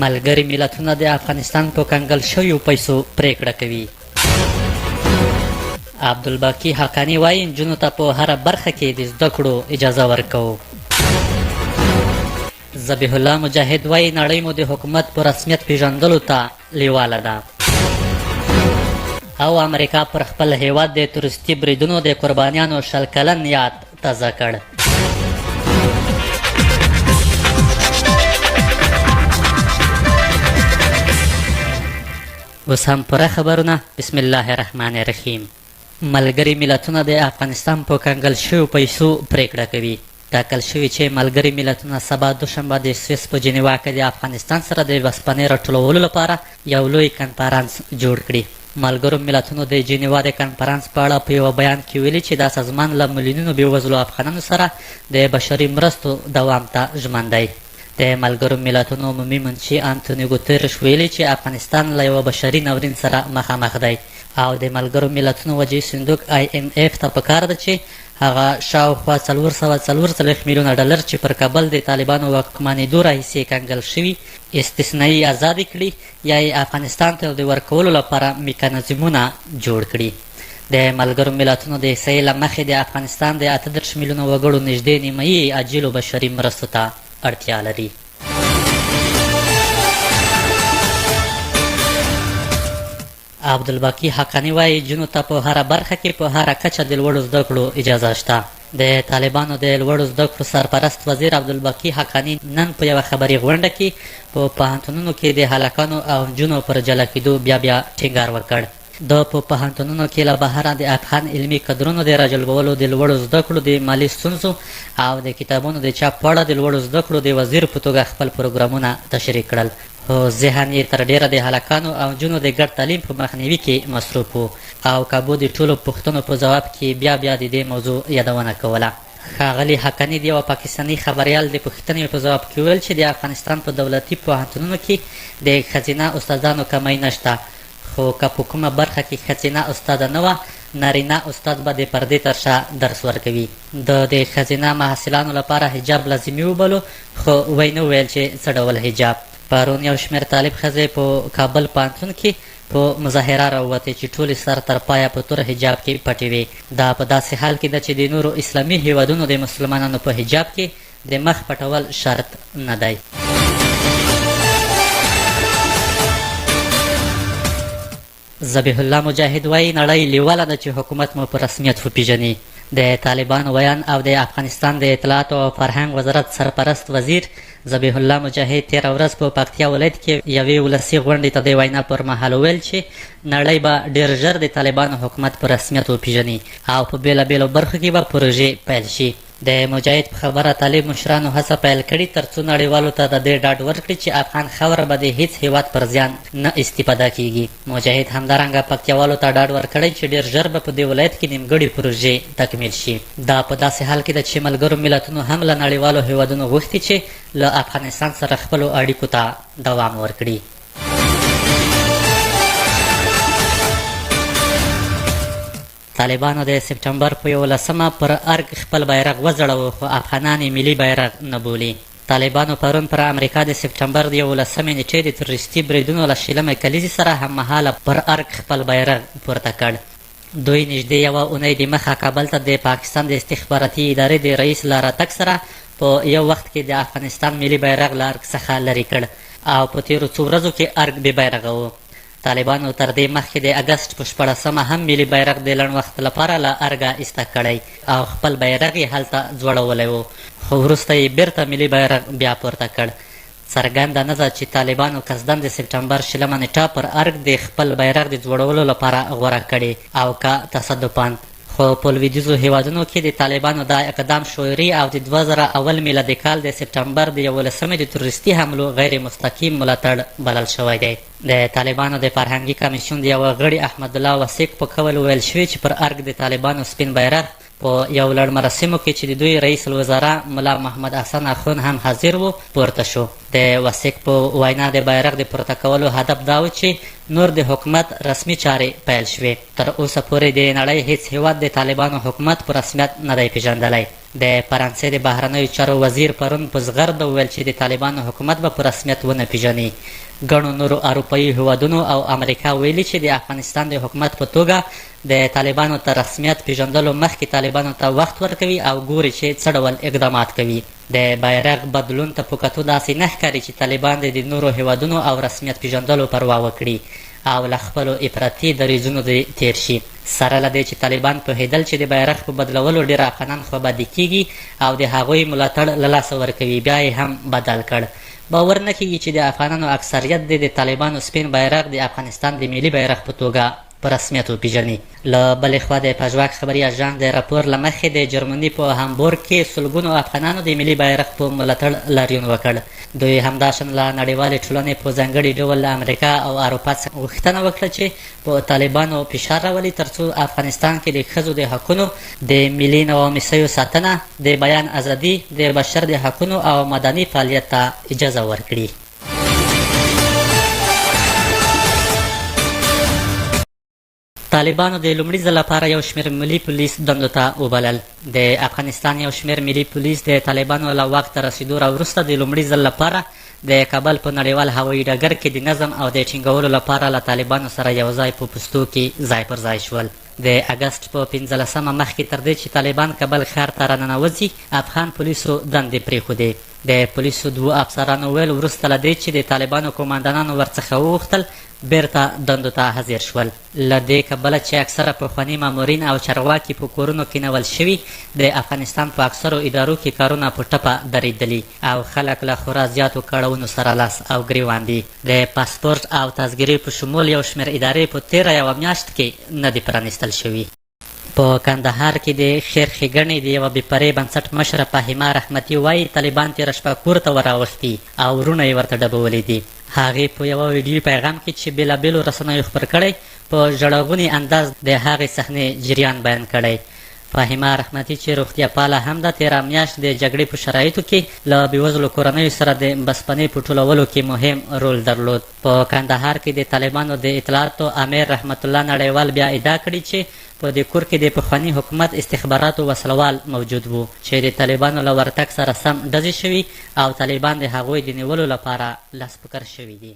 ملګري ملتونه د افغانستان په کنګل شویو پیسو پریکړه کوي. عبدالباقي حقانی وایي نجونو ته په هره برخه کې د زده کړو اجازه ورکوو. ذبیح الله مجاهد وایي نړۍ مو د حکومت په رسمیت پیژندلو ته لیواله ده. او امریکا پر خپل هیواد د تورستي بریدونو د قربانیانو 100 کلن یاد تازه کړ. اوس هم پوره خبرونه. بسم الله الرحمن الرحیم. ملګري ملتونه د افغانستان په کنګل شویو پیسو پریکړه کوي. ټاکل شوي چې ملګري ملتونه سبا دوشنبه د سویس په جنیوا کې د افغانستان سره د وسپنې راټولولو لپاره یو لوی کنفرانس جوړ کړي. ملګرو ملتونو د جنیوا د کنفرانس په اړه په یوه بیان کې ویلي چې دا سازمان له میلیونونو بېوزلو افغانانو سره د بشري مرستو دوام ته ژمن دی. د ملګرو ملتونو عمومي منشي انتوني ګوتریش ویلي چې افغانستان له یوه بشري ناورین سره مخامخ دی او د ملګرو ملتونو وجهي صندوق IMF ته پکار ده چې هغه شاوخوا 444 میلیونه ډالر چې پر کابل د طالبانو واکمنېدو راهیسې کنګل شوي استثنایي ازادې کړي یا یې افغانستان ته د ورکولو لپاره میکانیزمونه جوړ کړي. د ملګرو ملتونو د احصایې له مخې د افغانستان د 38 میلیونه وګړو نږدې نیمایي عاجلو بشري مرستو ته اړتیا لري. عبدالباقي حقانی وایي جنو ته په هره برخه کې په هره کچه د لوړو زده کړو اجازه شته. د طالبانو د لوړو زده کړو سرپرست وزیر عبدالباقي حقانی نن په یوه خبري غونډه کې په پوهنتونونو کې د هلکانو او نجونو پر جلا کېدو بیا ټینګار وکړ. د په پوهنتونونو کې له بهره د افغان علمي کدرونو د راجلبولو د لوړو زده کړو د مالي ستونزو او د کتابونو د چاپ په اړه د لوړو زده کړو د وزیر په توګه خپل پروګرامونه تشریح کړل. خو ذهن یې تر ډیره د هلکانو او نجونو د ګډ تعلیم په مخنیوي کې مصروف و او کابو د ټولو پوښتنو په ځواب کې بیا د دې موضوع یادونه کوله. ښاغلي حقانی د یوه پاکستاني خبریال د پوښتنې په ځواب کې وویل چې د افغانستان په دولتي پوهنتونونو کې د ښځینه استادانو کمی نشته، خو که په کومه برخه کې ښځینه استاده نه وه نارینه استاد به د پردې تر شا درس ورکوي. د ښځینه محصلانو لپاره حجاب لازمي وبلو، خو وی نه وویل چې څه ډول حجاب. پرون یو شمېر طالب ښځې په کابل پوهنتون کې په مظاهره راووتې چې ټولې سر تر پایه په تور حجاب کې پټې وې. دا په داسې حال کې ده چې د نورو اسلامي هیوادونو د مسلمانانو په حجاب کې د مخ پټول شرط نه دی. ذبیح الله مجاهد وایي نړۍ لیواله ده چې حکومت مو په رسمیت وپېژني. د طالبانو ویان او د افغانستان د اطلاعاتو او فرهنګ وزارت سرپرست وزیر ذبیح الله مجاهد تېره ورځ په پکتیا ولایت کې یوې ولسي غونډې ته د وینا پر مهال وویل چې نړۍ به ډېر ژر د طالبانو حکومت په رسمیت وپېژني او په بېلابېلو برخو کې به پروژې پیل شي. د مجاهد په خبره طالب مشرانو هڅه پیل کړې تر څو نړیوالو ته د دې ډاډ ورکړي چې افغان خاوره به د هیڅ هیواد پر زیان نه استفاده کیږي. مجاهد همدارنګه پکتیاوالو ته ډاډ ورکړی چې ډېر ژر به په دې ولایت کې نیمګړې پروژې تکمیل شي. دا په داسې حال کې ده چې ملګرو ملتونو هم له نړیوالو هیوادونو غوښتي چې له افغانستان سره خپلو اړیکو ته دوام ورکړي. طالبانو د سپټمبر په 11مه پر ارګ خپل بیرغ وځړاوه، خو افغانان یې ملي بیرغ نه بولي. طالبانو پرون پر امریکا د سپټمبر د 11مې نېټې د تروریستي بریدونو له 20مې کلیزې سره هممهاله پر ارګ خپل بیرغ پورته کړ. دوی نږدې یوه اونۍ د مخه کابل ته د پاکستان د استخباراتي ادارې د رئیس له راتګ سره په یو وخت کې د افغانستان ملي بیرغ له ارګ څخه لرې کړ او په تېرو څو ورځو کې ارګ بې بیرغه و. طالبانو تر دې مخکې د اګست په 14مه هم ملي بیرغ د لنډ وخت لپاره له ارګه ایسته کړی او خپل بیرغ یې هلته ځوړولی و، خو وروسته یې بیرته ملي بیرغ بیا پورته کړ. څرګنده نه ده چې طالبانو قصدن د سپټمبر 20مه نېټه پر ارګ د خپل بیرغ د ځوړولو لپاره غوره کړې او که تصدفاً. خو په لویدیځو هیوادونو کې د طالبانو دا اقدام شعوري او د 2001 میلادي کال د سپټمبر د 11مې د تروریستي حملو غیر مستقیم ملاتړ بلل شوی دی. د طالبانو د فرهنګي کمیسیون د یوه غړي احمد الله وثیق په قول ویل شوي چې پر ارګ د طالبانو سپین بیرغ په یو لړ مراسمو کې چې د دوی رئیس الوزرا ملا محمد حسن اخون هم حاضر و پورته شو. د وثیق په وینا د بیرغ د پورته کولو هدف دا و چې نور د حکومت رسمي چارې پیل شوې. تر اوسه پورې د نړۍ هیڅ هیواد د طالبانو حکومت په رسمیت نه دی پیژندلی. د فرانسې د بهرنیو چارو وزیر پرون په زغرده وویل چې د طالبانو حکومت به په رسمیت ونه پیژني. ګڼو نورو اروپایي هیوادونو او امریکا ویلي چې د افغانستان د حکومت په توګه د طالبانو ته رسمیت پیژندلو مخکې طالبانو ته وخت ورکوي او ګوري چې څه ډول اقدامات کوي. د بیرغ بدلون ته په کتو داسې نه ښکاري چې طالبان د نورو هیوادونو او رسمیت پیژندلو پروا وکړي او له خپلو افراطي دریځونو دې تیر شي. سره له دې چې طالبان پوهېدل چې د بیرغ په بدلولو ډېر افغانان خوابدي کیږي او د هغوی ملاتړ له لاسه ورکوي، بیا یې هم بدل کړ. باور نه کیږي چې د افغانانو اکثریت د طالبانو سپین بیرغ د افغانستان د ملي بیرغ په توګه په رسمیت وپیژني. له بلې خوا د پژواک خبري اژانس د راپور له مخې د جرمني په هامبورګ کې سلګونو افغانانو د ملي بیرغ په ملاتړ لاریون وکړ. دوی همداشان له نړیوالې ټولنې په ځانګړي ډول له امریکا او اروپا څخه غوښتنه وکړه چې په طالبانو فشار راولي ترڅو افغانستان کې د ښځو د حقونو، د ملي نواميسیو ساتنه، د بیان ازادي، د بشر د حقونو او مدني فعالیت ته اجازه ورکړي. طالبانو د لومړي ځل لپاره یو شمېر ملي پولیس دندو ته وبلل. د افغانستان یو شمېر ملي پولیس د طالبانو له واک ته رسېدو راوروسته د لومړي ځل لپاره د کابل په نړیوال هوایي ډګر کې د نظم او د ټینګولو لپاره له طالبانو سره یو ځای په پوستو کې ځای پر ځای شول. د اګست په 15مه مخکې تر دې چې طالبان کابل ښار ته راننوځي، افغان پولیسو دندې پرېښودې. د پولیسو دوو افسرانو ویل وروسته له دې چې د طالبانو قوماندانانو ورڅخه وغوښتل بیرته دندو ته حاضر شول. له دې کبله چې اکثره پخواني مامورین او چارواکي په کورونو کېنول شوي، د افغانستان په اکثرو ادارو کې کارونه په ټپه درېدلي او خلک له خورا زیاتو کړاوونو سره لاس او ګریوان دي. د پاسپورټ او تذکرې په شمول یو شمېر ادارې په تېره یوه میاشت کې نه دي پرانیستل شوي. په کندهار کې د خیر ښېګڼې د یوه بې پرې بنسټ مشره فهیمه رحمتي وایي طالبان تېره شپه کور ته وراوښتي او وروڼه یې ورته ډبولي دي. هغې په یوه ویډیو پیغام کې چې بېلابېلو رسنیو خپر کړی په ژړغوني انداز د هغې صحنې جریان بیان کړی. فهیمه رحمتي چې روغتیا پاله هم ده، تېره میاشت د جګړې په شرایطو کې له بېوزلو کورنیو سره د بسپنې په ټولولو کې مهم رول درلود. په کندهار کې د طالبانو د اطلاعاتو امیر رحمت الله نړیوال بیا ادعا کړې چې په دې کور کې د پخواني حکومت استخباراتو وسلوال موجود وو چې د طالبانو له ورتګ سره سم ډزې شوي او طالبان د هغوی د نیولو لپاره لاس په کار شوي دي.